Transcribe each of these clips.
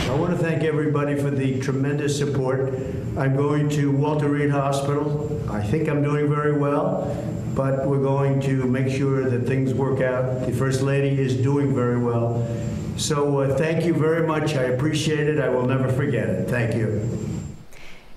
I want to thank everybody for the tremendous support. I'm going to Walter Reed Hospital. I think I'm doing very well, but we're going to make sure that things work out. The First Lady is doing very well. So thank you very much. I appreciate it. I will never forget it. Thank you.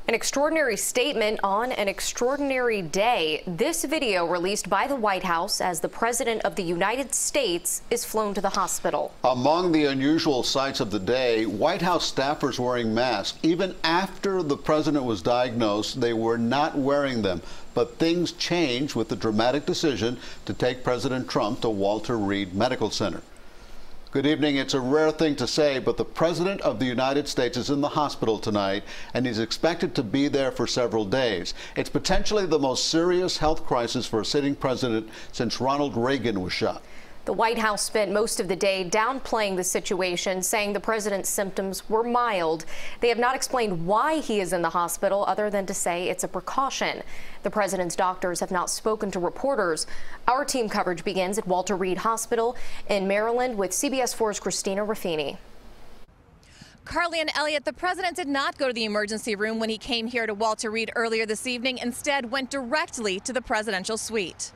An extraordinary statement on an extraordinary day. This video released by the White House as the President of the United States is flown to the hospital. Among the unusual sights of the day, White House staffers wearing masks. Even after the president was diagnosed, they were not wearing them. But things changed with the dramatic decision to take President Trump to Walter Reed Medical Center. Good evening. It's a rare thing to say, but the President of the United States is in the hospital tonight, and he's expected to be there for several days. It's potentially the most serious health crisis for a sitting president since Ronald Reagan was shot. The White House spent most of the day downplaying the situation, saying the president's symptoms were mild. They have not explained why he is in the hospital other than to say it's a precaution. The president's doctors have not spoken to reporters. Our team coverage begins at Walter Reed Hospital in Maryland with CBS 4's Christina Ruffini. Carly and Elliot, the president did not go to the emergency room when he came here to Walter Reed earlier this evening. Instead, went directly to the presidential suite.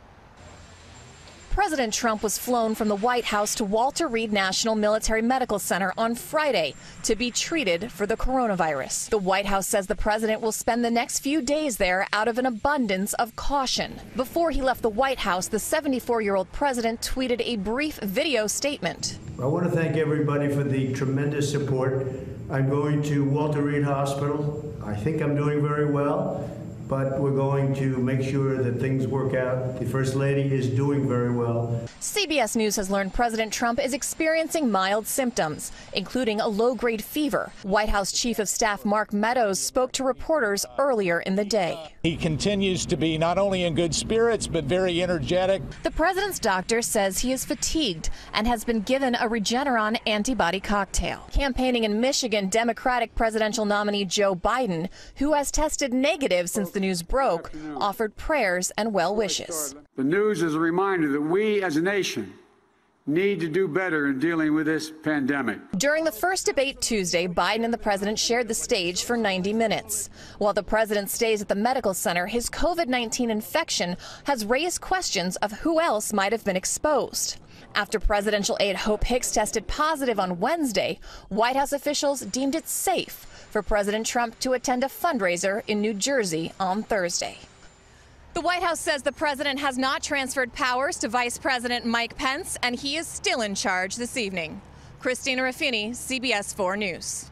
President Trump was flown from the White House to Walter Reed National Military Medical Center on Friday to be treated for the coronavirus. The White House says the president will spend the next few days there out of an abundance of caution. Before he left the White House, the 74-year-old president tweeted a brief video statement. I want to thank everybody for the tremendous support. I'm going to Walter Reed Hospital. I think I'm doing very well, but we're going to make sure that things work out. The First Lady is doing very well. CBS News has learned President Trump is experiencing mild symptoms, including a low-grade fever. White House Chief of Staff Mark Meadows spoke to reporters earlier in the day. He continues to be not only in good spirits, but very energetic. The president's doctor says he is fatigued and has been given a Regeneron antibody cocktail. Campaigning in Michigan, Democratic presidential nominee Joe Biden, who has tested negative since the news broke, offered prayers and well wishes. The news is a reminder that we as a nation need to do better in dealing with this pandemic. During the first debate Tuesday, Biden and the president shared the stage for 90 minutes. While the president stays at the medical center, his COVID-19 infection has raised questions of who else might have been exposed. After presidential aide Hope Hicks tested positive on Wednesday, White House officials deemed it safe for President Trump to attend a fundraiser in New Jersey on Thursday. The White House says the president has not transferred powers to Vice President Mike Pence, and he is still in charge this evening. Christina Ruffini, CBS 4 News.